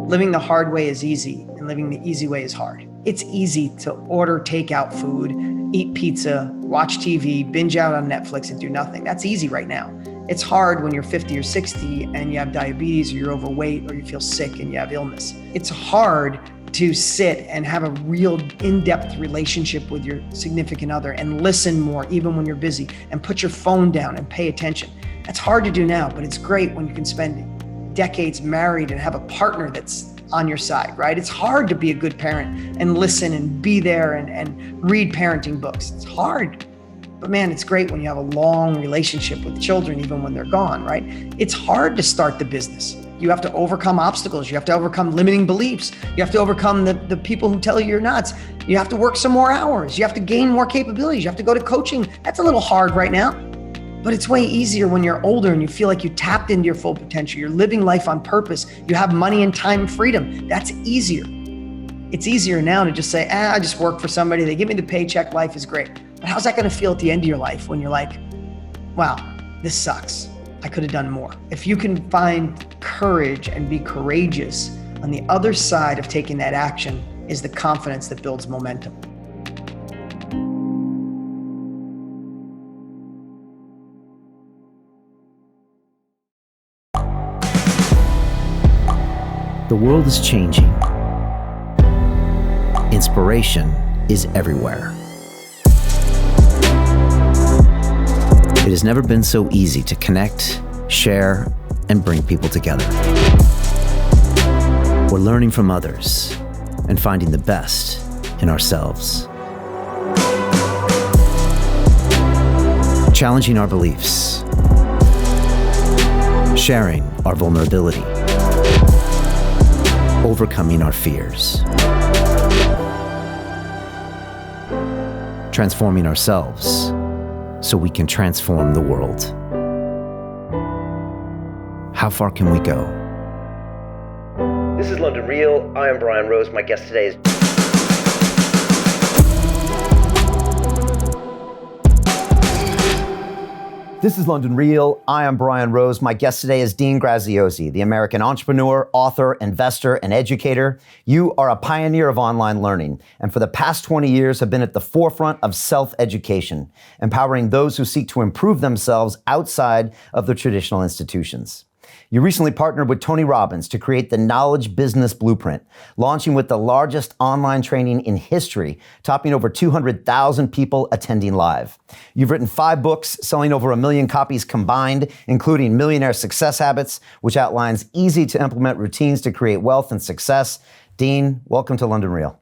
Living the hard way is easy and living the easy way is hard. It's easy to order takeout food, eat pizza, watch TV, binge out on Netflix and do nothing. That's easy right now. It's hard when you're 50 or 60 and you have diabetes or you're overweight or you feel sick and you have illness. It's hard to sit and have a real in-depth relationship with your significant other and listen more even when you're busy and put your phone down and pay attention. That's hard to do now, but it's great when you can spend decades married and have a partner that's on your side, right? It's hard to be a good parent and listen and be there and read parenting books. It's hard, but man, it's great when you have a long relationship with children, even when they're gone, right? It's hard to start the business. You have to overcome obstacles. You have to overcome limiting beliefs. You have to overcome the people who tell you you're nuts. You have to work some more hours. You have to gain more capabilities. You have to go to coaching. That's a little hard right now. But it's way easier when you're older and you feel like you tapped into your full potential. You're living life on purpose. You have money and time freedom. That's easier. It's easier now to just say, I just work for somebody. They give me the paycheck. Life is great. But how's that going to feel at the end of your life when you're like, wow, this sucks. I could have done more. If you can find courage and be courageous, on the other side of taking that action is the confidence that builds momentum. The world is changing. Inspiration is everywhere. It has never been so easy to connect, share, and bring people together. We're learning from others and finding the best in ourselves. Challenging our beliefs. Sharing our vulnerability. Overcoming our fears. Transforming ourselves so we can transform the world. How far can we go? This is London Real. I am Brian Rose. My guest today is... This is London Real. I am Brian Rose. My guest today is Dean Graziosi, the American entrepreneur, author, investor, and educator. You are a pioneer of online learning, and for the past 20 years have been at the forefront of self-education, empowering those who seek to improve themselves outside of the traditional institutions. You recently partnered with Tony Robbins to create the Knowledge Business Blueprint, launching with the largest online training in history, topping over 200,000 people attending live. You've written 5 books, selling over 1 million copies combined, including Millionaire Success Habits, which outlines easy to implement routines to create wealth and success. Dean, welcome to London Real.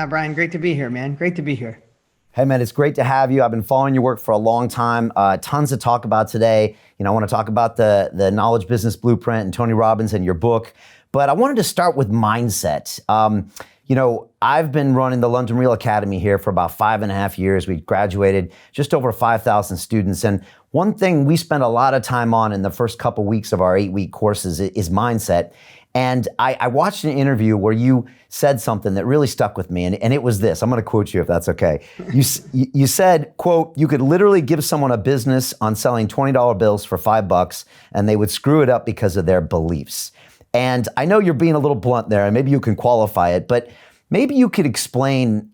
Brian, great to be here, man. Great to be here. Hey man, it's great to have you. I've been following your work for a long time. Tons to talk about today. I want to talk about the Knowledge Business Blueprint and Tony Robbins and your book. But I wanted to start with mindset. I've been running the London Real Academy here for about 5.5 years. We graduated just over 5,000 students. And one thing we spend a lot of time on in the first couple weeks of our 8-week courses is mindset. And I watched an interview where you said something that really stuck with me, and it was this. I'm going to quote you if that's okay. You said, quote, you could literally give someone a business on selling $20 bills for $5 and they would screw it up because of their beliefs. And I know you're being a little blunt there, and maybe you can qualify it, but maybe you could explain,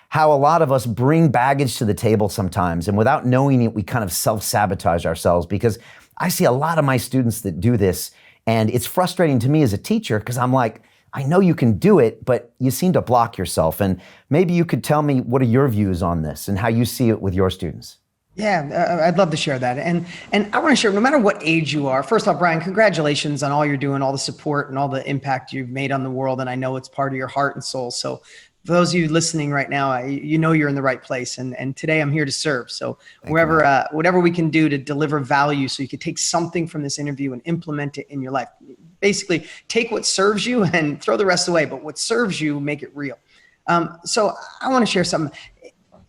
how a lot of us bring baggage to the table sometimes, and without knowing it, we kind of self-sabotage ourselves, because I see a lot of my students that do this. And it's frustrating to me as a teacher because I'm like, I know you can do it, but you seem to block yourself. And maybe you could tell me, what are your views on this and how you see it with your students? Yeah, I'd love to share that. And I want to share, no matter what age you are, first off, Brian, congratulations on all you're doing, all the support and all the impact you've made on the world. And I know it's part of your heart and soul. So for those of you listening right now, you're in the right place. And today I'm here to serve. So whatever we can do to deliver value so you can take something from this interview and implement it in your life. Basically, take what serves you and throw the rest away, but what serves you, make it real. So I want to share something.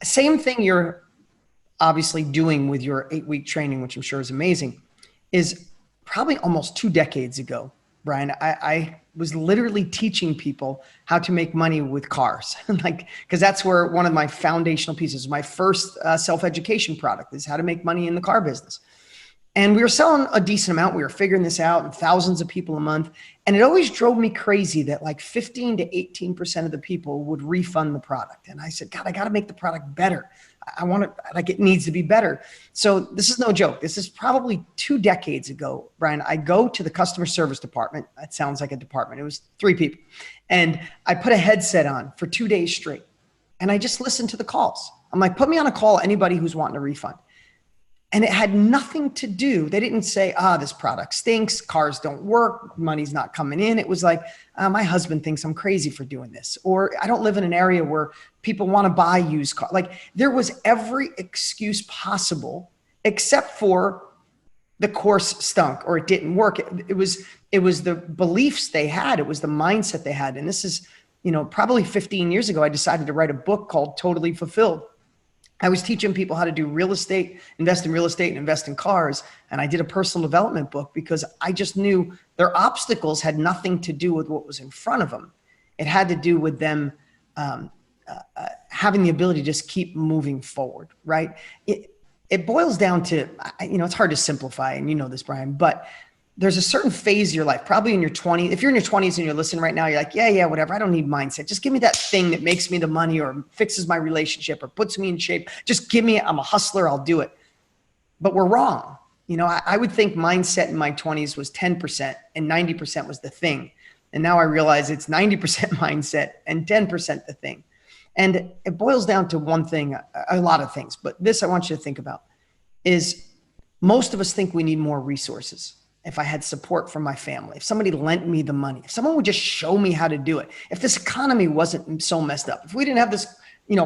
Same thing you're obviously doing with your 8-week training, which I'm sure is amazing, is probably almost 2 decades ago, Brian, I was literally teaching people how to make money with cars. Because that's where one of my foundational pieces, my first self-education product is how to make money in the car business. And we were selling a decent amount. We were figuring this out, and thousands of people a month. And it always drove me crazy that like 15 to 18% of the people would refund the product. And I said, God, I got to make the product better. I want it, like it needs to be better. So this is no joke. This is probably 2 decades ago, Brian. I go to the customer service department. That sounds like a department. It was 3 people. And I put a headset on for 2 days straight. And I just listened to the calls. I'm like, put me on a call, anybody who's wanting a refund. And it had nothing to do. They didn't say, this product stinks, cars don't work, money's not coming in. It was like, my husband thinks I'm crazy for doing this. Or I don't live in an area where people want to buy used cars. Like there was every excuse possible except for the course stunk or it didn't work. It was the beliefs they had. It was the mindset they had. And this is, probably 15 years ago, I decided to write a book called Totally Fulfilled. I was teaching people how to do real estate, invest in real estate and invest in cars. And I did a personal development book because I just knew their obstacles had nothing to do with what was in front of them. It had to do with them having the ability to just keep moving forward, right? It boils down to, it's hard to simplify, and you know this, Brian, but there's a certain phase of your life, probably in your 20s. If you're in your 20s and you're listening right now, you're like, yeah, whatever. I don't need mindset. Just give me that thing that makes me the money or fixes my relationship or puts me in shape. Just give me, I'm a hustler. I'll do it. But we're wrong. I would think mindset in my 20s was 10% and 90% was the thing. And now I realize it's 90% mindset and 10% the thing. And it boils down to one thing, a lot of things, but this I want you to think about is most of us think we need more resources. If I had support from my family, if somebody lent me the money, if someone would just show me how to do it, if this economy wasn't so messed up, if we didn't have this,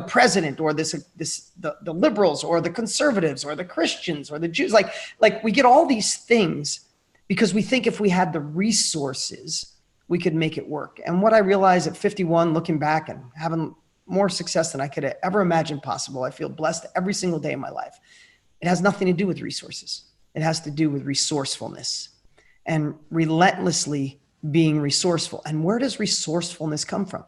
president or the liberals or the conservatives or the Christians or the Jews, like we get all these things because we think if we had the resources, we could make it work. And what I realized at 51, looking back and having more success than I could have ever imagined possible, I feel blessed every single day of my life. It has nothing to do with resources. It has to do with resourcefulness and relentlessly being resourceful. And where does resourcefulness come from?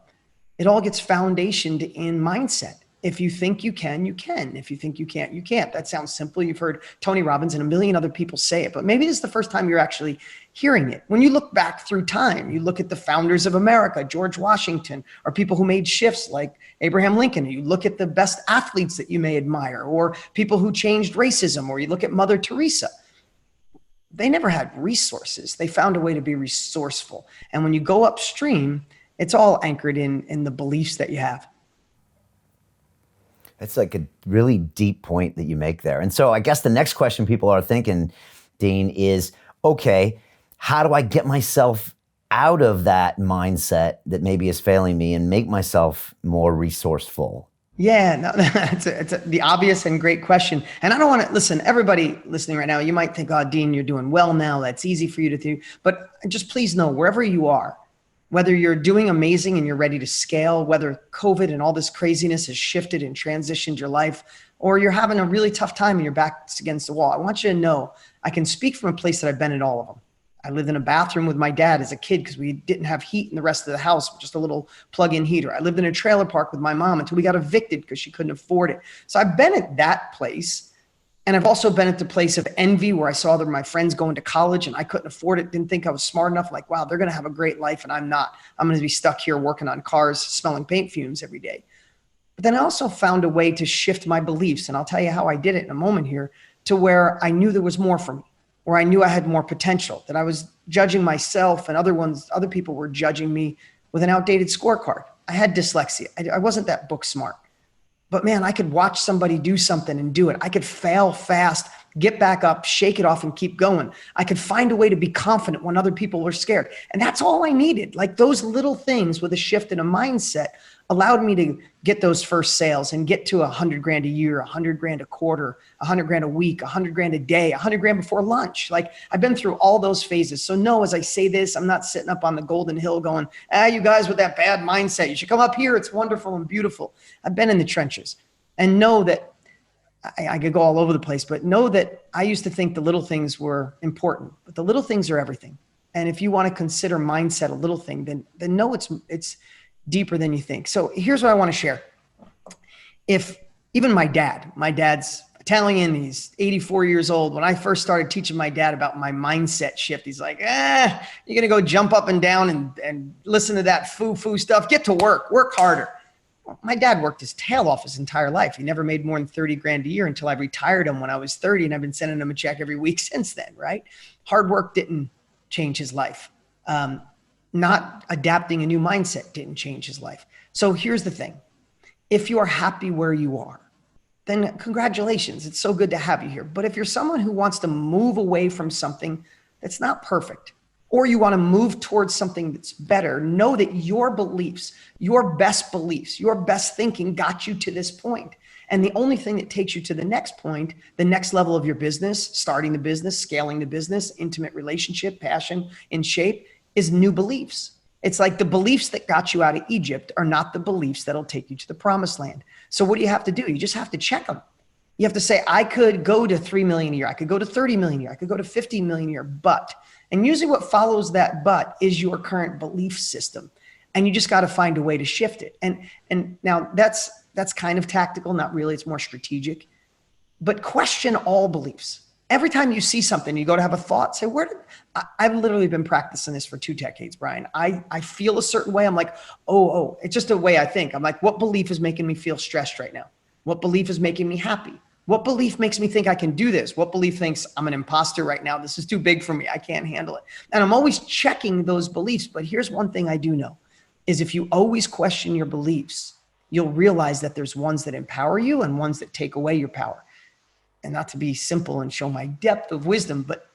It all gets foundationed in mindset. If you think you can, you can. If you think you can't, you can't. That sounds simple. You've heard Tony Robbins and a million other people say it, but maybe this is the first time you're actually hearing it. When you look back through time, you look at the founders of America, George Washington, or people who made shifts like Abraham Lincoln. You look at the best athletes that you may admire, or people who changed racism, or you look at Mother Teresa. They never had resources. They found a way to be resourceful. And when you go upstream, it's all anchored in the beliefs that you have. That's like a really deep point that you make there. And so I guess the next question people are thinking, Dean, is, okay, how do I get myself out of that mindset that maybe is failing me and make myself more resourceful? Yeah, no, it's the obvious and great question. And I don't want to, listen, everybody listening right now, you might think, oh, Dean, you're doing well now. That's easy for you to do. But just please know, wherever you are, whether you're doing amazing and you're ready to scale, whether COVID and all this craziness has shifted and transitioned your life, or you're having a really tough time and your back's against the wall, I want you to know I can speak from a place that I've been in all of them. I lived in a bathroom with my dad as a kid because we didn't have heat in the rest of the house, just a little plug-in heater. I lived in a trailer park with my mom until we got evicted because she couldn't afford it. So I've been at that place. And I've also been at the place of envy where I saw that my friends going to college and I couldn't afford it, didn't think I was smart enough. Like, wow, they're going to have a great life and I'm not. I'm going to be stuck here working on cars, smelling paint fumes every day. But then I also found a way to shift my beliefs. And I'll tell you how I did it in a moment here, to where I knew there was more for me, where I knew I had more potential, that I was judging myself and other people were judging me with an outdated scorecard. I had dyslexia. I wasn't that book smart. But man, I could watch somebody do something and do it. I could fail fast, get back up, shake it off and keep going. I could find a way to be confident when other people were scared. And that's all I needed. Like those little things with a shift in a mindset allowed me to get those first sales and get to $100,000 a year, $100,000 a quarter, $100,000 a week, $100,000 a day, $100,000 before lunch. Like I've been through all those phases. So no, as I say this, I'm not sitting up on the golden hill going, you guys with that bad mindset, you should come up here. It's wonderful and beautiful. I've been in the trenches and know that I could go all over the place, but know that I used to think the little things were important, but the little things are everything. And if you want to consider mindset a little thing, then know it's deeper than you think. So here's what I want to share. If even my dad's Italian. He's 84 years old. When I first started teaching my dad about my mindset shift, he's like, you're going to go jump up and down and listen to that foo-foo stuff. Get to work harder. Well, my dad worked his tail off his entire life. He never made more than 30 grand a year until I retired him when I was 30. And I've been sending him a check every week since then, right? Hard work didn't change his life. Not adapting a new mindset didn't change his life. So here's the thing. If you are happy where you are, then congratulations. It's so good to have you here. But if you're someone who wants to move away from something that's not perfect, or you want to move towards something that's better, know that your beliefs, your best thinking got you to this point. And the only thing that takes you to the next point, the next level of your business, starting the business, scaling the business, intimate relationship, passion, in shape, is new beliefs. It's like the beliefs that got you out of Egypt are not the beliefs that'll take you to the promised land. So what do you have to do? You just have to check them. You have to say, I could go to 3 million a year. I could go to 30 million a year. I could go to 50 million a year, but, and usually what follows that but is your current belief system. And you just got to find a way to shift it. And now that's kind of tactical, not really, it's more strategic, but question all beliefs. Every time you see something, you go to have a thought, say, I've literally been practicing this for 2 decades, Brian. I feel a certain way. I'm like, it's just a way I think. I'm like, what belief is making me feel stressed right now? What belief is making me happy? What belief makes me think I can do this? What belief thinks I'm an imposter right now? This is too big for me. I can't handle it. And I'm always checking those beliefs. But here's one thing I do know is if you always question your beliefs, you'll realize that there's ones that empower you and ones that take away your power. And not to be simple and show my depth of wisdom, but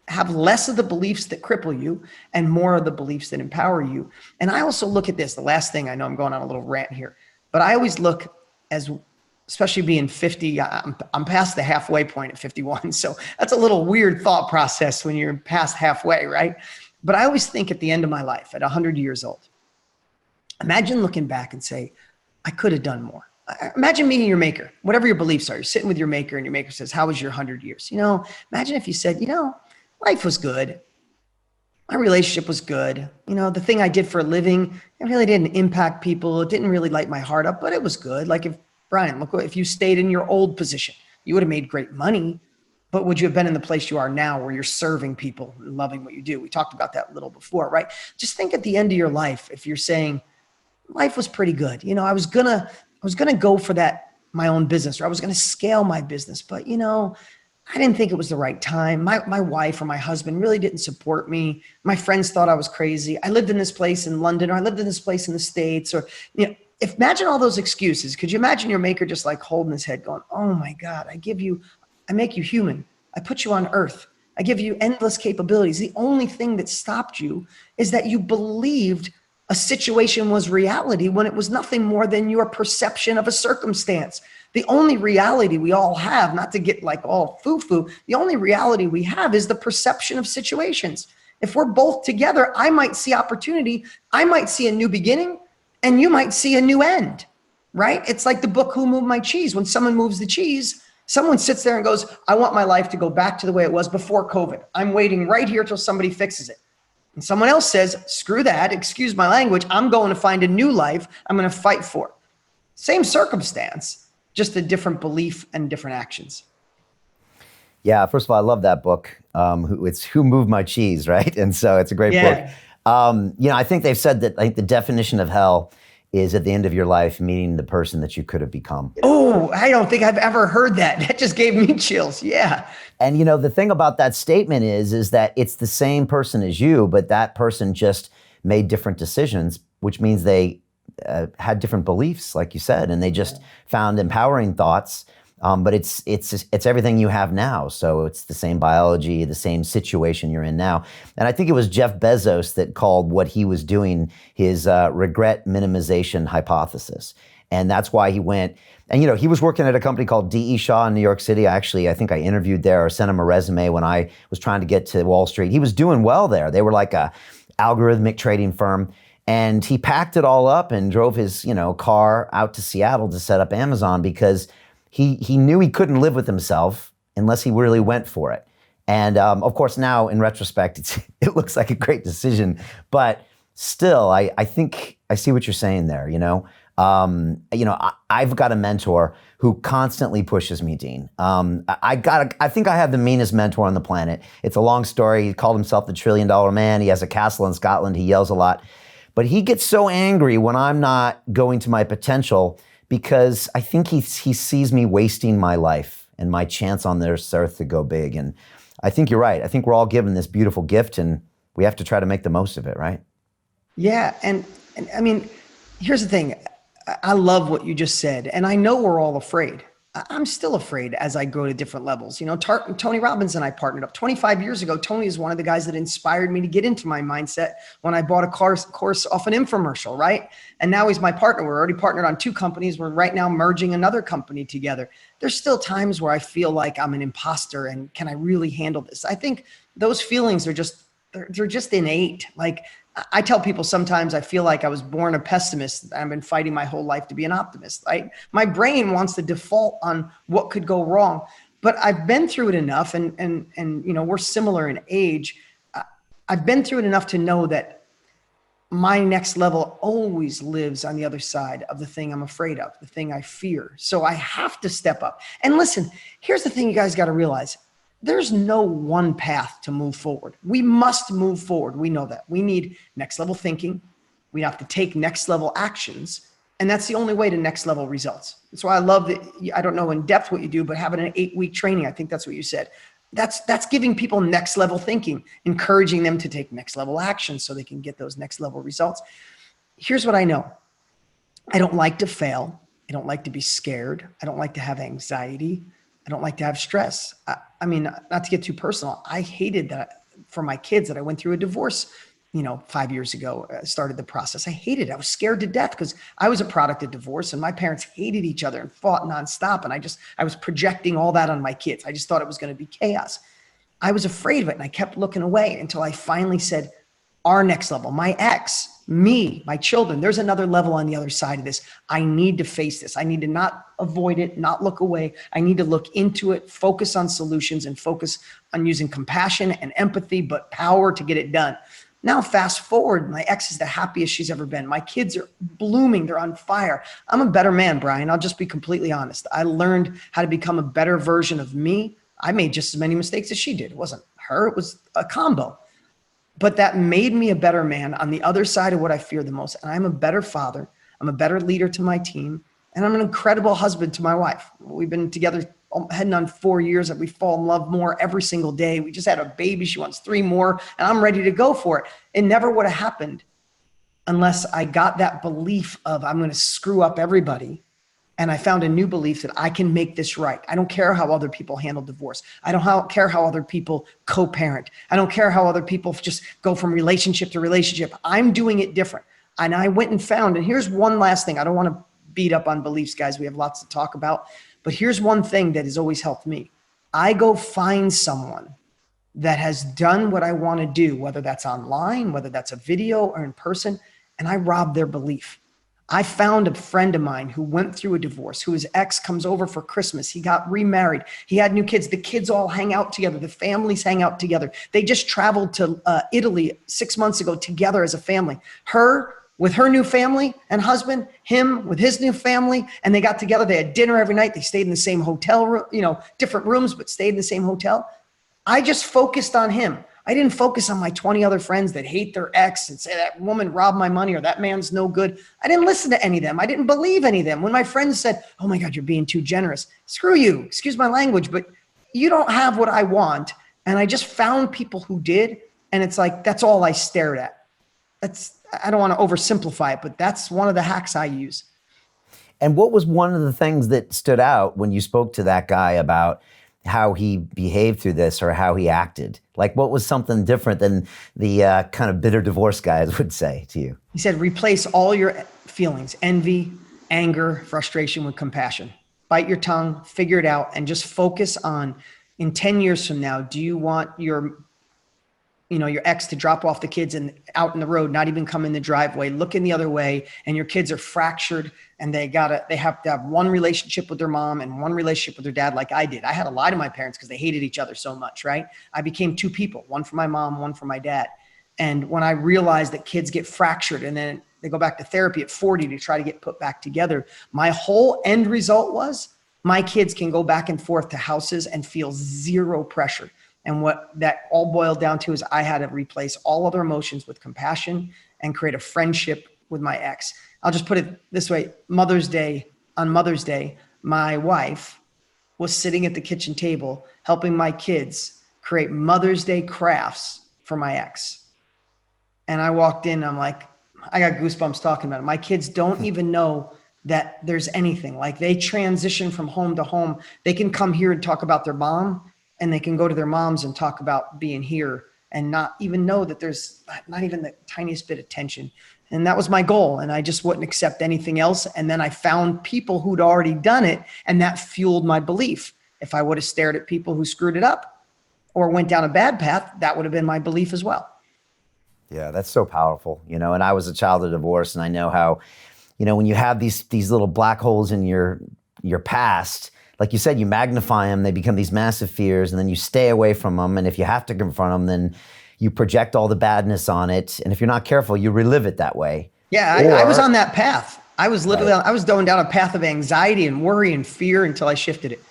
have less of the beliefs that cripple you and more of the beliefs that empower you. And I also look at this, the last thing, I know I'm going on a little rant here, but I always look as, especially being 50, I'm past the halfway point at 51. So that's a little weird thought process when you're past halfway, right? But I always think at the end of my life, at 100 years old, imagine looking back and say, I could have done more. Imagine meeting your maker, whatever your beliefs are. You're sitting with your maker and your maker says, how was your 100 years? Imagine if you said, life was good. My relationship was good. The thing I did for a living, it really didn't impact people. It didn't really light my heart up, but it was good. Like Brian, if you stayed in your old position, you would have made great money, but would you have been in the place you are now where you're serving people and loving what you do? We talked about that a little before, right? Just think at the end of your life, if you're saying life was pretty good, I was going to go for that, my own business, or I was going to scale my business, but I didn't think it was the right time. My wife or my husband really didn't support me. My friends thought I was crazy. I lived in this place in London, or I lived in this place in the States, or, imagine all those excuses. Could you imagine your maker just like holding his head going, oh my God, I make you human. I put you on earth. I give you endless capabilities. The only thing that stopped you is that you believed a situation was reality when it was nothing more than your perception of a circumstance. The only reality we all have, not to get like all foo-foo, the only reality we have is the perception of situations. If we're both together, I might see opportunity, I might see a new beginning, and you might see a new end, right? It's like the book, Who Moved My Cheese? When someone moves the cheese, someone sits there and goes, I want my life to go back to the way it was before COVID. I'm waiting right here till somebody fixes it. And someone else says, screw that, excuse my language, I'm going to find a new life I'm going to fight for. Same circumstance, just a different belief and different actions. Yeah, first of all, I love that book. It's Who Moved My Cheese, right? And so it's a great book. I think they've said that the definition of hell is at the end of your life meeting the person that you could have become. Oh, I don't think I've ever heard that. That just gave me chills. Yeah. And the thing about that statement is that it's the same person as you, but that person just made different decisions, which means they had different beliefs, like you said, and they just found empowering thoughts. But it's everything you have now. So it's the same biology, the same situation you're in now. And I think it was Jeff Bezos that called what he was doing his regret minimization hypothesis. And that's why he went, and he was working at a company called D.E. Shaw in New York City. I think I interviewed there or sent him a resume when I was trying to get to Wall Street. He was doing well there. They were like a algorithmic trading firm. And he packed it all up and drove his, car out to Seattle to set up Amazon because he knew he couldn't live with himself unless he really went for it. And of course, now in retrospect, it looks like a great decision. But still, I think I see what you're saying there. I've got a mentor who constantly pushes me, Dean. I think I have the meanest mentor on the planet. It's a long story. He called himself the $1 trillion man. He has a castle in Scotland. He yells a lot. But he gets so angry when I'm not going to my potential because I think he sees me wasting my life and my chance on this earth to go big. And I think you're right. I think we're all given this beautiful gift and we have to try to make the most of it, right? Yeah. And I mean, here's the thing. I love what you just said. And I know we're all afraid. I'm still afraid as I go to different levels. Tony Robbins and I partnered up 25 years ago. Tony is one of the guys that inspired me to get into my mindset when I bought a course off an infomercial, right? And now he's my partner. We're already partnered on 2 companies. We're right now merging another company together. There's still times where I feel like I'm an imposter and can I really handle this? I think those feelings are they're just innate. Like I tell people sometimes I feel like I was born a pessimist. I've been fighting my whole life to be an optimist. My brain wants to default on what could go wrong, but I've been through it enough and we're similar in age. I've been through it enough to know that my next level always lives on the other side of the thing I'm afraid of, the thing I fear. So I have to step up. And listen, here's the thing you guys got to realize. There's no one path to move forward. We must move forward. We know that. We need next level thinking. We have to take next level actions. And that's the only way to next level results. That's why I love that. I don't know in depth what you do, but having an 8-week training, I think that's what you said. That's giving people next level thinking, encouraging them to take next level actions so they can get those next level results. Here's what I know. I don't like to fail. I don't like to be scared. I don't like to have anxiety. I don't like to have stress. I mean, not to get too personal, I hated that for my kids that I went through a divorce, 5 years ago, started the process. I hated it. I was scared to death because I was a product of divorce and my parents hated each other and fought nonstop. And I was projecting all that on my kids. I just thought it was going to be chaos. I was afraid of it and I kept looking away until I finally said, our next level, my ex, me, my children, there's another level on the other side of this. I need to face this. I need to not avoid it, not look away. I need to look into it, focus on solutions and focus on using compassion and empathy, but power to get it done. Now, fast forward, my ex is the happiest she's ever been. My kids are blooming. They're on fire. I'm a better man, Brian. I'll just be completely honest. I learned how to become a better version of me. I made just as many mistakes as she did. It wasn't her. It was a combo. But that made me a better man on the other side of what I fear the most. And I'm a better father. I'm a better leader to my team. And I'm an incredible husband to my wife. We've been together heading on 4 years, and we fall in love more every single day. We just had a baby. She wants 3 more, and I'm ready to go for it. It never would have happened unless I got that belief of I'm going to screw up everybody. And I found a new belief that I can make this right. I don't care how other people handle divorce. I don't care how other people co-parent. I don't care how other people just go from relationship to relationship. I'm doing it different. And I went and found, and here's one last thing. I don't want to beat up on beliefs, guys. We have lots to talk about. But here's one thing that has always helped me. I go find someone that has done what I want to do, whether that's online, whether that's a video or in person, and I rob their belief. I found a friend of mine who went through a divorce, who his ex comes over for Christmas. He got remarried. He had new kids. The kids all hang out together. The families hang out together. They just traveled to Italy 6 months ago together as a family. Her with her new family and husband, him with his new family, and they got together. They had dinner every night. They stayed in the same hotel room, different rooms, but stayed in the same hotel. I just focused on him. I didn't focus on my 20 other friends that hate their ex and say that woman robbed my money or that man's no good. I didn't listen to any of them. I didn't believe any of them. When my friends said, oh my God, you're being too generous. Screw you, excuse my language, but you don't have what I want. And I just found people who did. And it's like, that's all I stared at. I don't want to oversimplify it, but that's one of the hacks I use. And what was one of the things that stood out when you spoke to that guy about how he behaved through this or how he acted? Like, what was something different than the kind of bitter divorce guys would say to you? He said, replace all your feelings, envy, anger, frustration with compassion. Bite your tongue, figure it out, and just focus on, in 10 years from now, do you want your ex to drop off the kids and out in the road, not even come in the driveway, looking the other way, and your kids are fractured and they have to have one relationship with their mom and one relationship with their dad, like I did. I had to lie to my parents because they hated each other so much, right? I became 2 people, one for my mom, one for my dad. And when I realized that kids get fractured and then They go back to therapy at 40 to try to get put back together. My whole end result was my kids can go back and forth to houses and feel zero pressure. And what that all boiled down to is I had to replace all other emotions with compassion and create a friendship with my ex. I'll just put it this way. On Mother's Day, my wife was sitting at the kitchen table helping my kids create Mother's Day crafts for my ex. And I walked in, I'm like, I got goosebumps talking about it. My kids don't even know that there's anything. Like, they transition from home to home. They can come here and talk about their mom, and they can go to their moms and talk about being here and not even know that there's not even the tiniest bit of tension. And that was my goal. And I just wouldn't accept anything else. And then I found people who'd already done it, and that fueled my belief. If I would have stared at people who screwed it up or went down a bad path, that would have been my belief as well. Yeah, that's so powerful, you know, and I was a child of divorce, and I know how, you know, when you have these little black holes in your past, like you said, you magnify them, they become these massive fears, and then you stay away from them. And if you have to confront them, then you project all the badness on it. And if you're not careful, you relive it that way. Yeah, I was on that path. I was literally, I was going down a path of anxiety and worry and fear until I shifted it.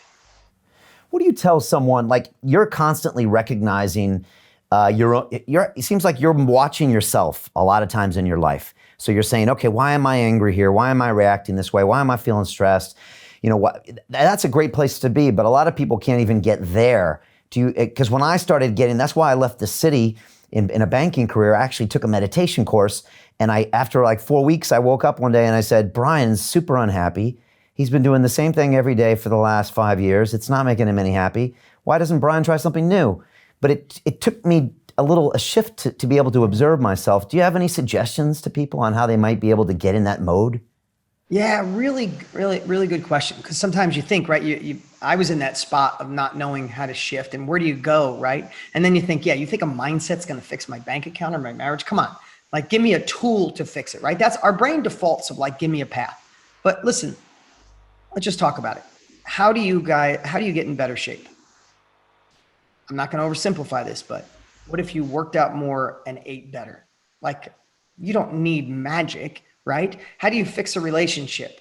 What do you tell someone, like, you're constantly recognizing it seems like you're watching yourself a lot of times in your life. So you're saying, okay, why am I angry here? Why am I reacting this way? Why am I feeling stressed? You know, that's a great place to be, but a lot of people can't even get there. Because when I started that's why I left the city in a banking career. I actually took a meditation course, and after like 4 weeks, I woke up one day and I said, Brian's super unhappy. He's been doing the same thing every day for the last 5 years. It's not making him any happy. Why doesn't Brian try something new? But it took me a shift to be able to observe myself. Do you have any suggestions to people on how they might be able to get in that mode? Yeah, really, really, really good question. Because sometimes you think, right, I was in that spot of not knowing how to shift and where do you go, right? And then you think, you think a mindset's going to fix my bank account or my marriage? Come on, like, give me a tool to fix it, right? That's our brain defaults of like, give me a path. But listen, let's just talk about it. How do you get in better shape? I'm not going to oversimplify this, but what if you worked out more and ate better? Like, you don't need magic, right? How do you fix a relationship?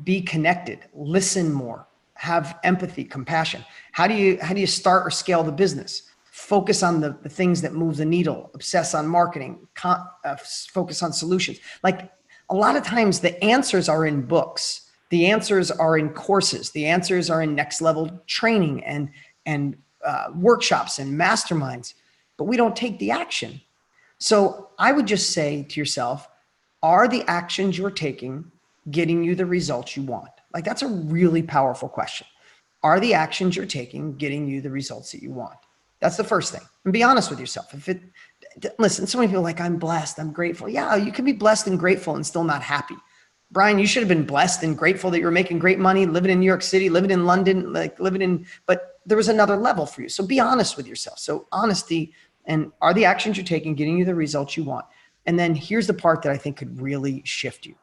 Be connected, listen more, have empathy, compassion. How do you start or scale the business? Focus on the things that move the needle, obsess on marketing, focus on solutions. Like, a lot of times the answers are in books. The answers are in courses. The answers are in next level training and workshops and masterminds, but we don't take the action. So I would just say to yourself, are the actions you're taking getting you the results you want? Like, that's a really powerful question. Are the actions you're taking getting you the results that you want? That's the first thing. And be honest with yourself. Listen, so many people are like, I'm blessed, I'm grateful. Yeah, you can be blessed and grateful and still not happy. Brian, you should have been blessed and grateful that you were making great money, living in New York City, living in London, but there was another level for you. So be honest with yourself. So honesty, and are the actions you're taking getting you the results you want? And then here's the part that I think could really shift you.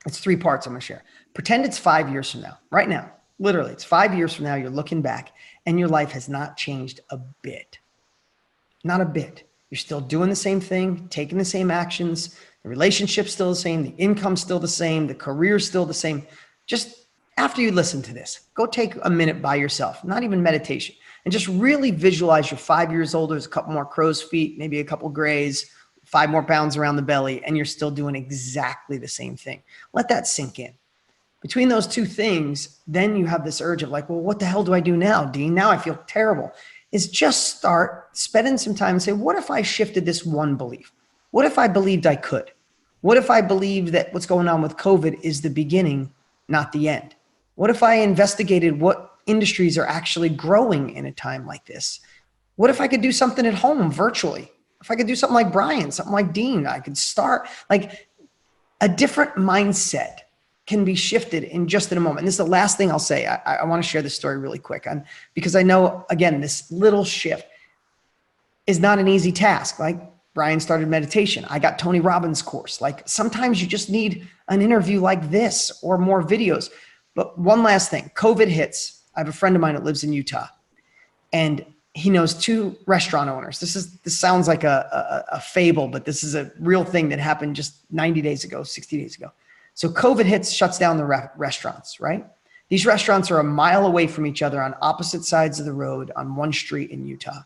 It's 3 parts I'm going to share. Pretend it's 5 years from now, right now, literally it's 5 years from now. You're looking back and your life has not changed a bit, not a bit. You're still doing the same thing, taking the same actions. The relationship's still the same. The income's still the same. The career's still the same. Just after you listen to this, go take a minute by yourself, not even meditation, and just really visualize you're 5 years older. There's a couple more crow's feet, maybe a couple grays, 5 more pounds around the belly, and you're still doing exactly the same thing. Let that sink in. Between those 2 things, then you have this urge of like, well, what the hell do I do now, Dean? Now I feel terrible. Is just start spending some time and say, what if I shifted this one belief? What if I believed I could? What if I believed that what's going on with COVID is the beginning, not the end? What if I investigated what industries are actually growing in a time like this? What if I could do something at home virtually? If I could do something like Brian, something like Dean, I could start. Like, a different mindset can be shifted in just in a moment. And this is the last thing I'll say. I want to share this story really quick because I know, again, this little shift is not an easy task. Like, Brian started meditation. I got Tony Robbins' course. Like, sometimes you just need an interview like this or more videos. But one last thing, COVID hits. I have a friend of mine that lives in Utah, and he knows two restaurant owners. This sounds like a fable, but this is a real thing that happened just 90 days ago, 60 days ago. So COVID hits, shuts down the restaurants, right? These restaurants are a mile away from each other on opposite sides of the road on one street in Utah.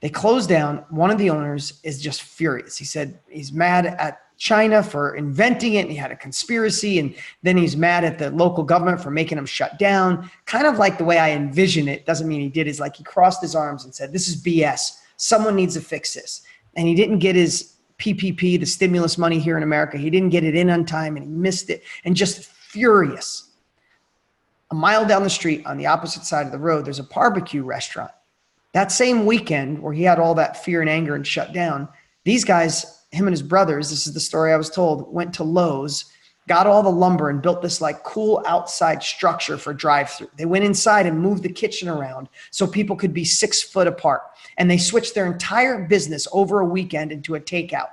They closed down. One of the owners is just furious. He said he's mad at China for inventing it, and he had a conspiracy, and then he's mad at the local government for making him shut down. Kind of like the way I envision it, doesn't mean he did, is like he crossed his arms and said, this is BS. Someone needs to fix this. And he didn't get his PPP, the stimulus money here in America. He didn't get it in on time, and he missed it, and just furious. A mile down the street on the opposite side of the road, there's a barbecue restaurant. That same weekend where he had all that fear and anger and shut down, these guys, him and his brothers, this is the story I was told, went to Lowe's, got all the lumber and built this like cool outside structure for drive-through. They went inside and moved the kitchen around so people could be 6 foot apart. And they switched their entire business over a weekend into a takeout.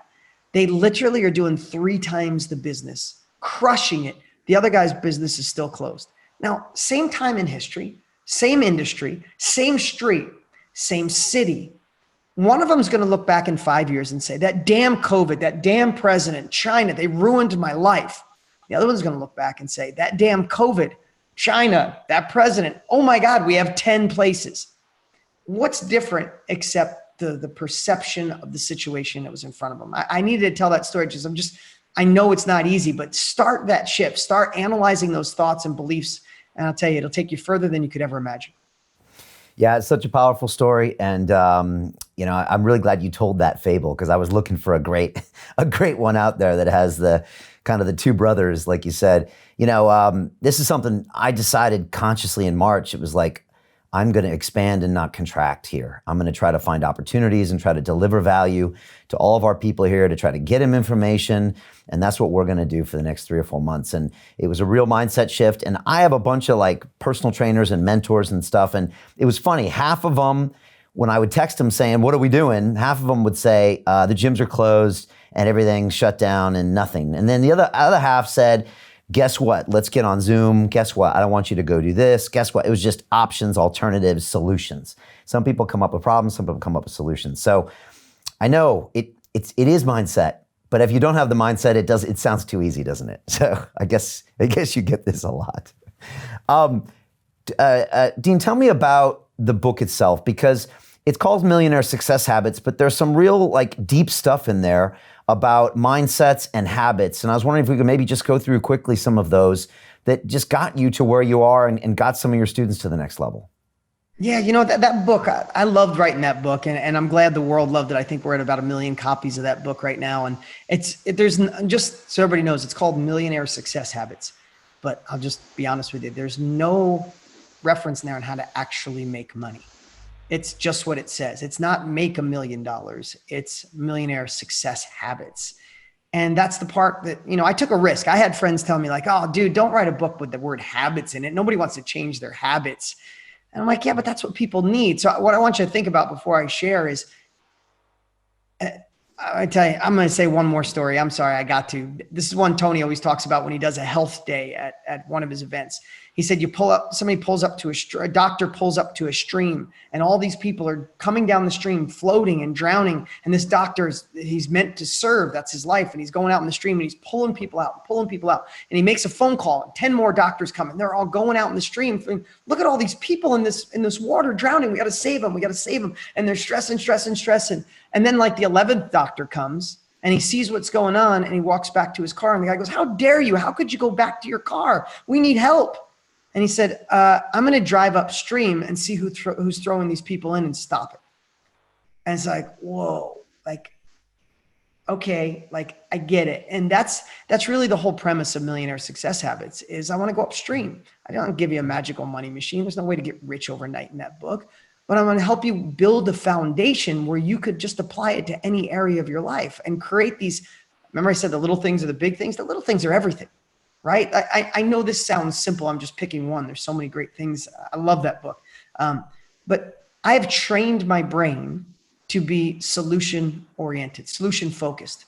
They literally are doing 3 times the business, crushing it. The other guy's business is still closed. Now, same time in history, same industry, same street, same city. One of them is going to look back in 5 years and say, that damn COVID, that damn president, China, they ruined my life. The other one's going to look back and say, that damn COVID, China, that president, oh my God, we have 10 places. What's different except the perception of the situation that was in front of them? I needed to tell that story because I know it's not easy, but start that shift, start analyzing those thoughts and beliefs. And I'll tell you, it'll take you further than you could ever imagine. Yeah, it's such a powerful story, and I'm really glad you told that fable because I was looking for a great one out there that has the kind of the 2 brothers, like you said. This is something I decided consciously in March. It was like, I'm going to expand and not contract here. I'm going to try to find opportunities and try to deliver value to all of our people here, to try to get them information. And that's what we're going to do for the next 3 or 4 months. And it was a real mindset shift. And I have a bunch of like personal trainers and mentors and stuff. And it was funny. Half of them, when I would text them saying, what are we doing? Half of them would say, the gyms are closed and everything's shut down and nothing. And then the other half said, guess what? Let's get on Zoom. Guess what? I don't want you to go do this. Guess what? It was just options, alternatives, solutions. Some people come up with problems. Some people come up with solutions. So I know it is mindset, but if you don't have the mindset, it sounds too easy, doesn't it? So I guess you get this a lot. Dean, tell me about the book itself, because it's called Millionaire Success Habits, but there's some real like deep stuff in there about mindsets and habits. And I was wondering if we could maybe just go through quickly some of those that just got you to where you are and got some of your students to the next level. Yeah, that book, I loved writing that book, and I'm glad the world loved it. I think we're at about 1 million copies of that book right now. And there's just so everybody knows, it's called Millionaire Success Habits. But I'll just be honest with you, there's no reference in there on how to actually make money. It's just what it says. It's not make $1 million. It's millionaire success habits. And that's the part that, I took a risk. I had friends tell me like, oh, dude, don't write a book with the word habits in it. Nobody wants to change their habits. And I'm like, yeah, but that's what people need. So what I want you to think about before I share is, I tell you, I'm going to say one more story. I'm sorry, I got to. This is one Tony always talks about when he does a health day at one of his events. He said, a doctor pulls up to a stream, and all these people are coming down the stream, floating and drowning. And this doctor, he's meant to serve. That's his life. And he's going out in the stream and he's pulling people out. And he makes a phone call, and 10 more doctors come, and they're all going out in the stream. Thinking, look at all these people in this water drowning. We got to save them. And they're stressing. And then like the 11th doctor comes, and he sees what's going on, and he walks back to his car, and the guy goes, how dare you? How could you go back to your car? We need help. And he said, I'm going to drive upstream and see who's throwing these people in and stop it. And it's like, whoa, like, okay, like I get it. And that's really the whole premise of Millionaire Success Habits is I want to go upstream. I don't give you a magical money machine. There's no way to get rich overnight in that book, but I'm going to help you build a foundation where you could just apply it to any area of your life and create these. Remember I said the little things are the big things. The little things are everything. Right? I know this sounds simple. I'm just picking one. There's so many great things. I love that book. But I have trained my brain to be solution oriented, solution focused.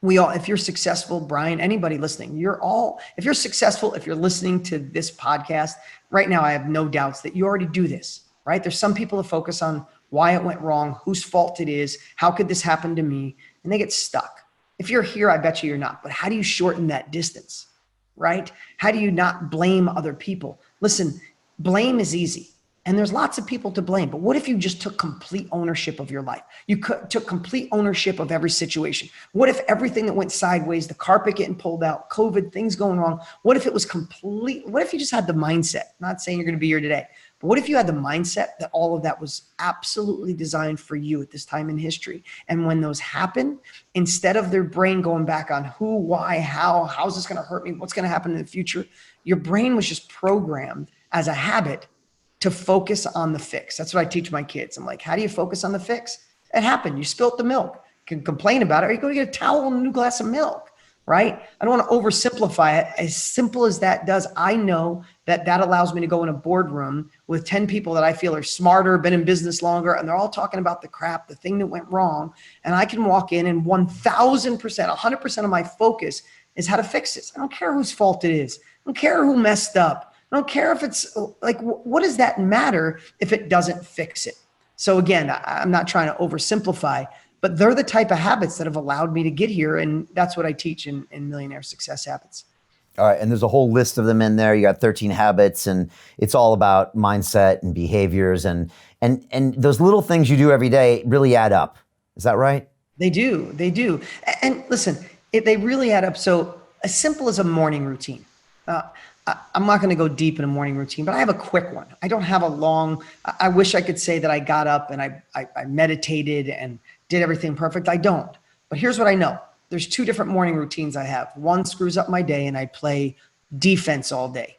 If you're successful, Brian, anybody listening, if you're successful, if you're listening to this podcast right now, I have no doubts that you already do this. right? There's some people that focus on why it went wrong, whose fault it is, how could this happen to me? And they get stuck. If you're here, I bet you you're not. But how do you shorten that distance, right? How do you not blame other people? Listen, blame is easy. And there's lots of people to blame. But what if you just took complete ownership of your life? You took complete ownership of every situation. What if everything that went sideways, the carpet getting pulled out, COVID, things going wrong, what if it was complete? What if you just had the mindset? I'm not saying you're going to be here today, but what if you had the mindset that all of that was absolutely designed for you at this time in history? And when those happen, instead of their brain going back on who, why, how's this going to hurt me? What's going to happen in the future? Your brain was just programmed as a habit to focus on the fix. That's what I teach my kids. I'm like, how do you focus on the fix? It happened. You spilt the milk. You can complain about it, or you go get a towel and a new glass of milk, right? I don't want to oversimplify it. As simple as that does, I know that that allows me to go in a boardroom with 10 people that I feel are smarter, been in business longer, and they're all talking about the crap, the thing that went wrong. And I can walk in and 1,000%, 100% of my focus is how to fix this. I don't care whose fault it is. I don't care who messed up. I don't care if it's like, what does that matter if it doesn't fix it? So again, I'm not trying to oversimplify, but they're the type of habits that have allowed me to get here. And that's what I teach in Millionaire Success Habits. All right. And there's a whole list of them in there. You got 13 habits, and it's all about mindset and behaviors. And those little things you do every day really add up. Is that right? They do. They do. And listen, they really add up. So as simple as a morning routine. I'm not going to go deep in a morning routine, but I have a quick one. I don't have a long, I wish I could say that I got up and I meditated and did everything perfect. I don't. But here's what I know. There's two different morning routines I have. One screws up my day and I play defense all day.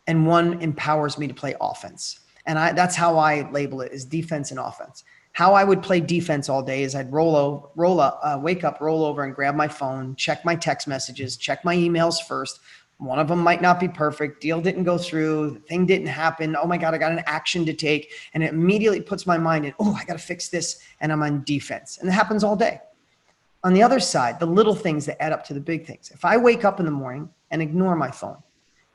And one empowers me to play offense. And that's how I label it, is defense and offense. How I would play defense all day is I'd wake up, roll over and grab my phone, check my text messages, check my emails first. One of them might not be perfect. Deal didn't go through. The thing didn't happen. Oh my God, I got an action to take. And it immediately puts my mind in, oh, I got to fix this. And I'm on defense. And it happens all day. On the other side, the little things that add up to the big things. If I wake up in the morning and ignore my phone,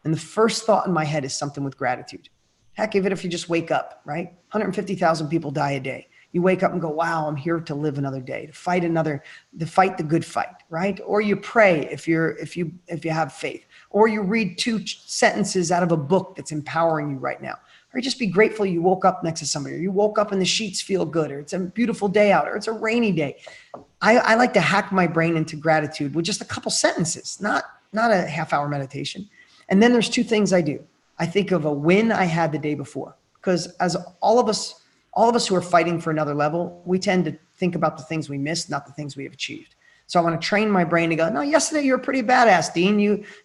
and the first thought in my head is something with gratitude. Heck, even if you just wake up, right? 150,000 people die a day. You wake up and go, wow, I'm here to live another day, to fight the good fight, right? Or you pray if you have faith. Or you read 2 sentences out of a book that's empowering you right now. Or just be grateful you woke up next to somebody, or you woke up and the sheets feel good, or it's a beautiful day out, or it's a rainy day. I like to hack my brain into gratitude with just a couple sentences, not a half-hour meditation. And then there's 2 things I do. I think of a win I had the day before, because as all of us who are fighting for another level, we tend to think about the things we missed, not the things we have achieved. So I want to train my brain to go, no, yesterday you were pretty badass, Dean.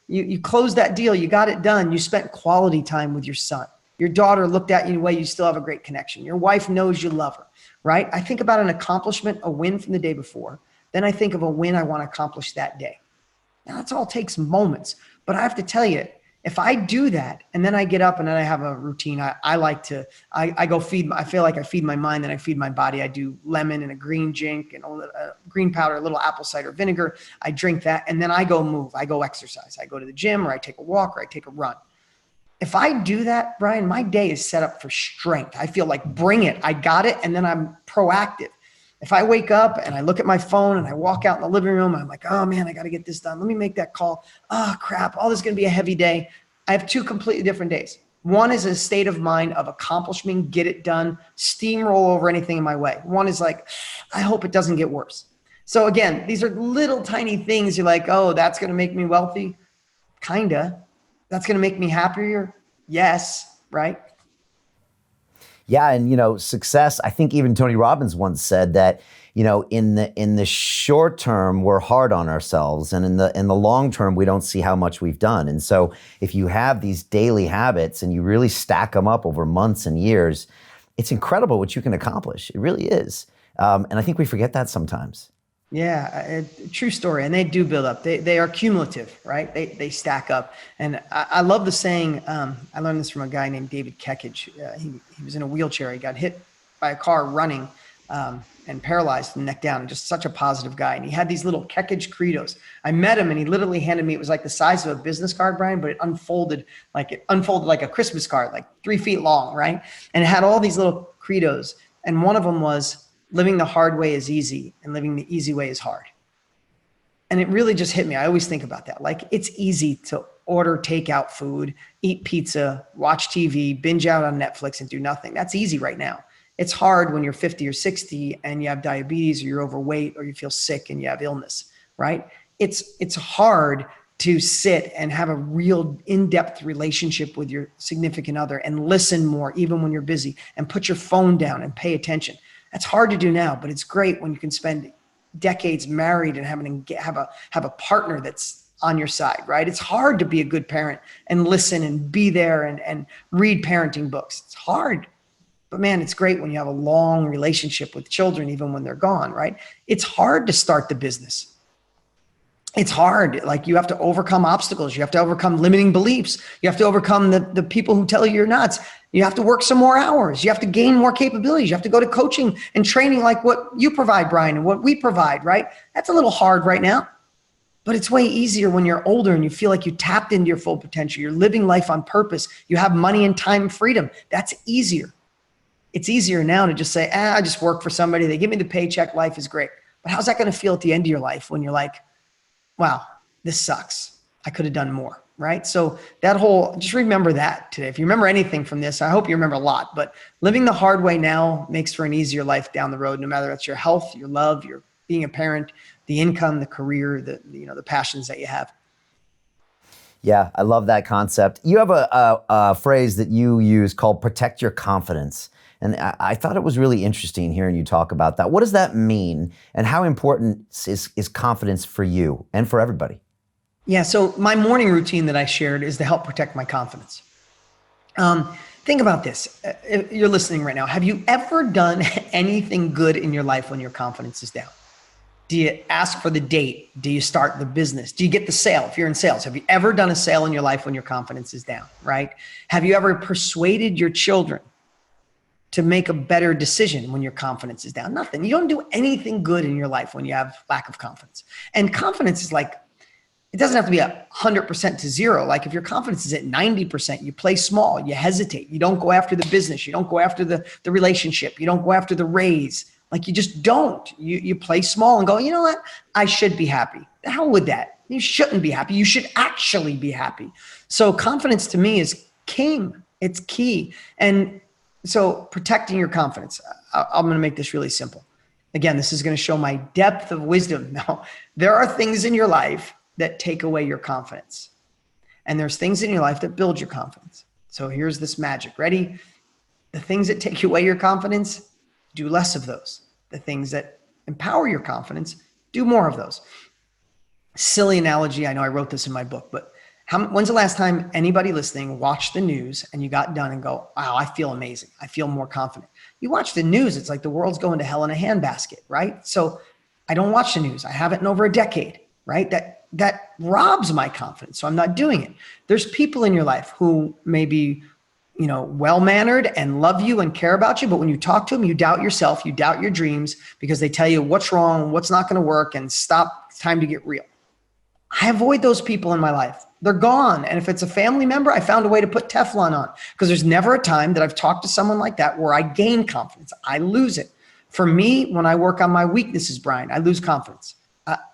You closed that deal. You got it done. You spent quality time with your son. Your daughter looked at you in a way you still have a great connection. Your wife knows you love her, right? I think about an accomplishment, a win from the day before. Then I think of a win I want to accomplish that day. Now, that's all takes moments. But I have to tell you, if I do that and then I get up and then I have a routine, I like to, I go I feel like I feed my mind, then I feed my body. I do lemon and a green drink and a green powder, a little apple cider vinegar. I drink that and then I go move. I go exercise. I go to the gym, or I take a walk, or I take a run. If I do that, Brian, my day is set up for strength. I feel like bring it. I got it. And then I'm proactive. If I wake up and I look at my phone and I walk out in the living room, I'm like, oh man, I got to get this done. Let me make that call. Oh crap. Oh, this is going to be a heavy day. I have 2 completely different days. One is a state of mind of accomplishment, get it done, steamroll over anything in my way. One is like, I hope it doesn't get worse. So again, these are little tiny things. You're like, oh, that's going to make me wealthy. Kinda. That's going to make me happier. Yes. Right. Yeah, and success. I think even Tony Robbins once said that in the short term we're hard on ourselves, and in the long term we don't see how much we've done. And so if you have these daily habits and you really stack them up over months and years, it's incredible what you can accomplish. It really is, and I think we forget that sometimes. Yeah, true story. And they do build up. They are cumulative, right? They stack up. And I love the saying, I learned this from a guy named David Kekich. He was in a wheelchair. He got hit by a car running, and paralyzed from the neck down, and just such a positive guy. And he had these little Kekage credos. I met him and he literally handed me, it was like the size of a business card, Brian, but it unfolded like a Christmas card, like 3 feet long, right? And it had all these little credos. And one of them was, living the hard way is easy and living the easy way is hard. And it really just hit me. I always think about that. Like, it's easy to order takeout food, eat pizza, watch TV, binge out on Netflix and do nothing. That's easy right now. It's hard when you're 50 or 60 and you have diabetes or you're overweight or you feel sick and you have illness, right? It's hard to sit and have a real in-depth relationship with your significant other and listen more, even when you're busy, and put your phone down and pay attention. That's hard to do now, but it's great when you can spend decades married and have a partner that's on your side, right? It's hard to be a good parent and listen and be there and read parenting books. It's hard. But man, it's great when you have a long relationship with children, even when they're gone, right? It's hard to start the business. It's hard. Like, you have to overcome obstacles. You have to overcome limiting beliefs. You have to overcome the people who tell you you're nuts. You have to work some more hours. You have to gain more capabilities. You have to go to coaching and training like what you provide, Brian, and what we provide, right? That's a little hard right now, but it's way easier when you're older and you feel like you tapped into your full potential. You're living life on purpose. You have money and time freedom. That's easier. It's easier now to just say, I just work for somebody. They give me the paycheck. Life is great. But how's that going to feel at the end of your life when you're like, wow, this sucks. I could have done more, right? So just remember that today. If you remember anything from this, I hope you remember a lot, but living the hard way now makes for an easier life down the road, no matter that's your health, your love, your being a parent, the income, the career, the passions that you have. Yeah, I love that concept. You have a phrase that you use called protect your confidence. And I thought it was really interesting hearing you talk about that. What does that mean? And how important is confidence for you and for everybody? Yeah, so my morning routine that I shared is to help protect my confidence. Think about this. If you're listening right now. Have you ever done anything good in your life when your confidence is down? Do you ask for the date? Do you start the business? Do you get the sale if you're in sales? Have you ever done a sale in your life when your confidence is down, right? Have you ever persuaded your children to make a better decision when your confidence is down? Nothing. You don't do anything good in your life when you have lack of confidence. And confidence is like, it doesn't have to be 100% to zero. Like, if your confidence is at 90%, you play small, you hesitate, you don't go after the business, you don't go after the relationship, you don't go after the raise. Like, you just don't. You play small and go, you know what? I should be happy. The hell with that. You shouldn't be happy. You should actually be happy. So confidence to me is king. It's key. And so protecting your confidence, I'm going to make this really simple. Again, this is going to show my depth of wisdom. Now, there are things in your life that take away your confidence. And there's things in your life that build your confidence. So here's this magic. Ready? The things that take away your confidence, do less of those. The things that empower your confidence, do more of those. Silly analogy. I know I wrote this in my book, but when's the last time anybody listening watched the news and you got done and go, wow, I feel amazing. I feel more confident. You watch the news, it's like the world's going to hell in a handbasket, right? So I don't watch the news. I haven't in over a decade, right? That robs my confidence. So I'm not doing it. There's people in your life who may be, well-mannered and love you and care about you. But when you talk to them, you doubt yourself, you doubt your dreams because they tell you what's wrong, what's not going to work, and stop, it's time to get real. I avoid those people in my life. They're gone. And if it's a family member, I found a way to put Teflon on, because there's never a time that I've talked to someone like that where I gain confidence. I lose it. For me, when I work on my weaknesses, Brian, I lose confidence.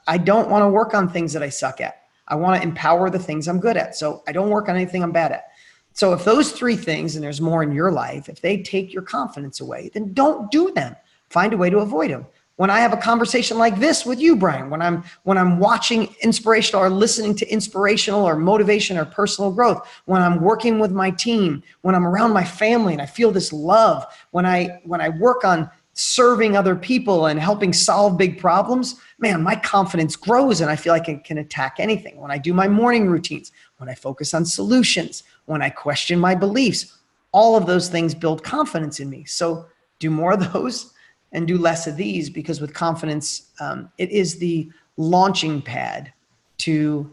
I don't want to work on things that I suck at. I want to empower the things I'm good at. So I don't work on anything I'm bad at. So if those three things, and there's more in your life, if they take your confidence away, then don't do them. Find a way to avoid them. When I have a conversation like this with you, Brian, when I'm watching inspirational or listening to inspirational or motivation or personal growth, when I'm working with my team, when I'm around my family and I feel this love, when I work on serving other people and helping solve big problems, man, my confidence grows and I feel like I can attack anything. When I do my morning routines, when I focus on solutions, when I question my beliefs, all of those things build confidence in me. So do more of those and do less of these, because with confidence, it is the launching pad to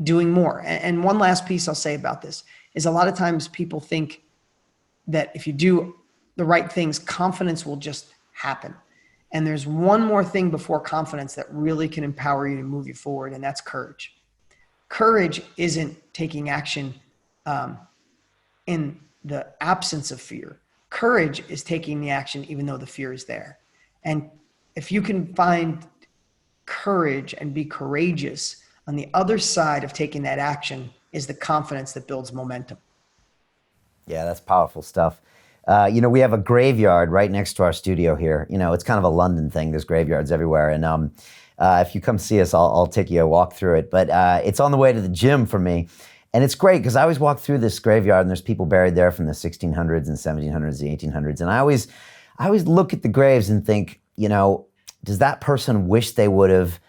doing more. And one last piece I'll say about this is, a lot of times people think that if you do the right things, confidence will just happen. And there's one more thing before confidence that really can empower you to move you forward, and that's courage. Courage isn't taking action in the absence of fear. Courage is taking the action even though the fear is there. And if you can find courage and be courageous, on the other side of taking that action is the confidence that builds momentum. Yeah, that's powerful stuff. We have a graveyard right next to our studio here. It's kind of a London thing. There's graveyards everywhere. And if you come see us, I'll take you a walk through it. But it's on the way to the gym for me. And it's great because I always walk through this graveyard and there's people buried there from the 1600s and 1700s and 1800s. And I always look at the graves and think, does that person wish they would have,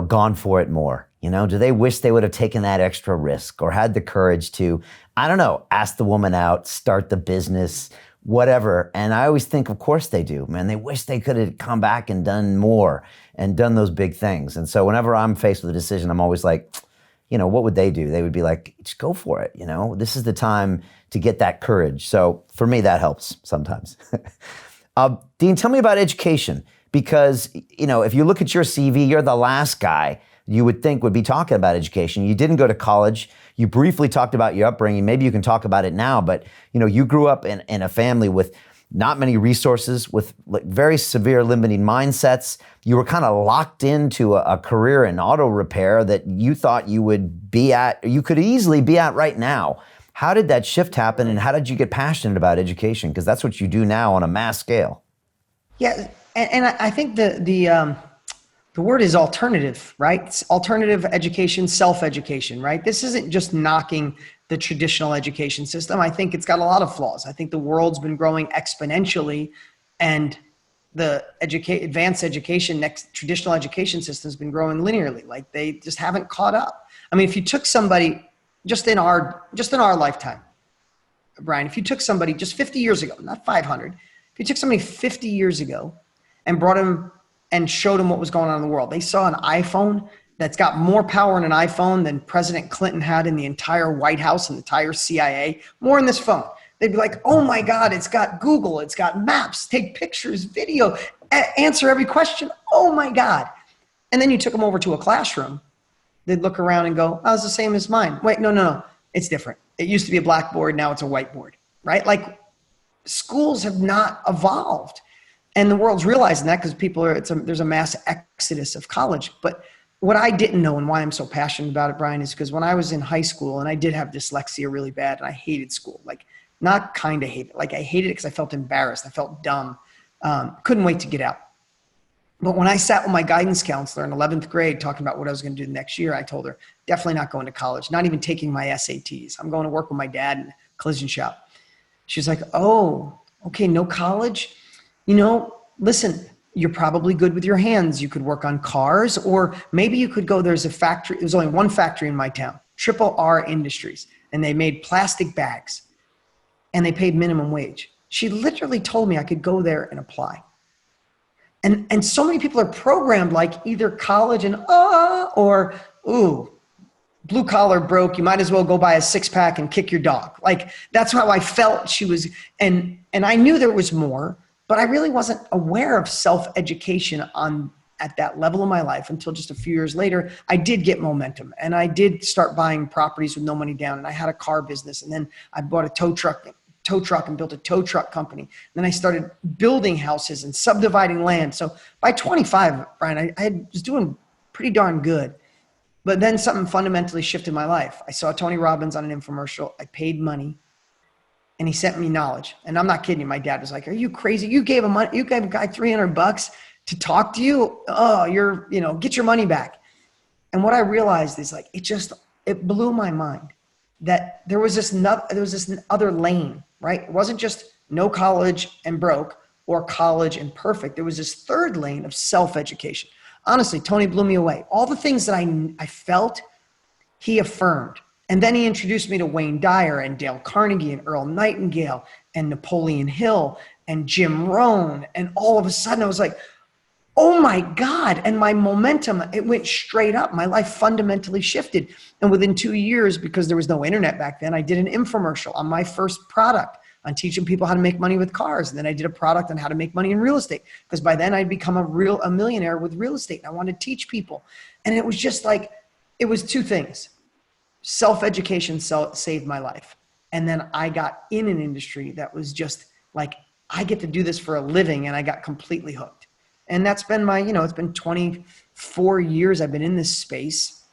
gone for it more? Do they wish they would have taken that extra risk or had the courage to, I don't know, ask the woman out, start the business, whatever. And I always think, of course they do, man. They wish they could have come back and done more and done those big things. And so whenever I'm faced with a decision, I'm always like, what would they do? They would be like, just go for it. This is the time to get that courage. So for me, that helps sometimes. Dean, tell me about education, because, if you look at your CV, you're the last guy you would think would be talking about education. You didn't go to college. You briefly talked about your upbringing. Maybe you can talk about it now, but, you grew up in a family with not many resources, with very severe limiting mindsets. You were kind of locked into a career in auto repair that you thought you could easily be at right now. How did that shift happen, and how did you get passionate about education? Because that's what you do now on a mass scale. Yeah, and I think the word is alternative, right? It's alternative education, self-education, right? This isn't just knocking the traditional education system. I think it's got a lot of flaws. I think the world's been growing exponentially, and the advanced education, traditional education system has been growing linearly. Like, they just haven't caught up. I mean, if you took somebody just in our lifetime, Brian, if you took somebody just 50 years ago, not 500, if you took somebody 50 years ago and brought them and showed them what was going on in the world, they saw an iPhone that's got more power in an iPhone than President Clinton had in the entire White House and the entire CIA, more in this phone. They'd be like, oh my God, it's got Google, it's got maps, take pictures, video, answer every question. Oh my God. And then you took them over to a classroom. They'd look around and go, oh, it's the same as mine. Wait, no, it's different. It used to be a blackboard, now it's a whiteboard, right? Like, schools have not evolved. And the world's realizing that because there's a mass exodus of college. But what I didn't know, and why I'm so passionate about it, Brian, is because when I was in high school, and I did have dyslexia really bad, and I hated school, like, not kind of hate it. Like, I hated it because I felt embarrassed. I felt dumb. Couldn't wait to get out. But when I sat with my guidance counselor in 11th grade talking about what I was going to do the next year, I told her, definitely not going to college, not even taking my SATs. I'm going to work with my dad in a collision shop. She was like, oh, okay, no college? Listen, you're probably good with your hands. You could work on cars, or maybe you could go, there's a factory. There's only one factory in my town, Triple R Industries, and they made plastic bags, and they paid minimum wage. She literally told me I could go there and apply. And so many people are programmed like either college and or blue collar broke. You might as well go buy a 6-pack and kick your dog. Like, that's how I felt she was. And I knew there was more, but I really wasn't aware of self-education at that level of my life until just a few years later. I did get momentum, and I did start buying properties with no money down. And I had a car business, and then I bought a tow truck and built a tow truck company. And then I started building houses and subdividing land. So by 25, Brian, I was doing pretty darn good. But then something fundamentally shifted my life. I saw Tony Robbins on an infomercial. I paid money, and he sent me knowledge. And I'm not kidding you. My dad was like, are you crazy? You gave a guy $300 to talk to you? Oh, get your money back. And what I realized is, like, it blew my mind that there was this other lane, right? It wasn't just no college and broke or college and perfect. There was this third lane of self-education. Honestly, Tony blew me away. All the things that I felt, he affirmed. And then he introduced me to Wayne Dyer and Dale Carnegie and Earl Nightingale and Napoleon Hill and Jim Rohn. And all of a sudden I was like, oh my God. And my momentum, it went straight up. My life fundamentally shifted. And within 2 years, because there was no internet back then, I did an infomercial on my first product on teaching people how to make money with cars. And then I did a product on how to make money in real estate, because by then I'd become a millionaire with real estate. And I wanted to teach people. And it was just like, it was two things. Self-education saved my life. And then I got in an industry that was just like, I get to do this for a living, and I got completely hooked. And that's been my, it's been 24 years I've been in this space.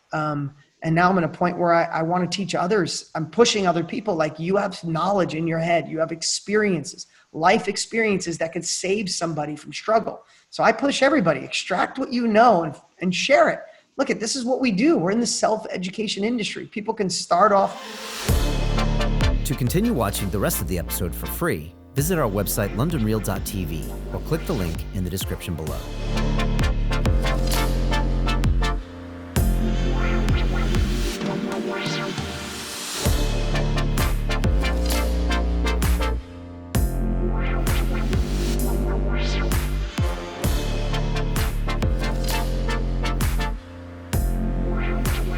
And now I'm at a point where I want to teach others. I'm pushing other people. Like, you have knowledge in your head. You have experiences, life experiences that could save somebody from struggle. So I push everybody, extract what you know and share it. Look, this is what we do. We're in the self-education industry. People can start off. To continue watching the rest of the episode for free, visit our website, londonreal.tv, or click the link in the description below.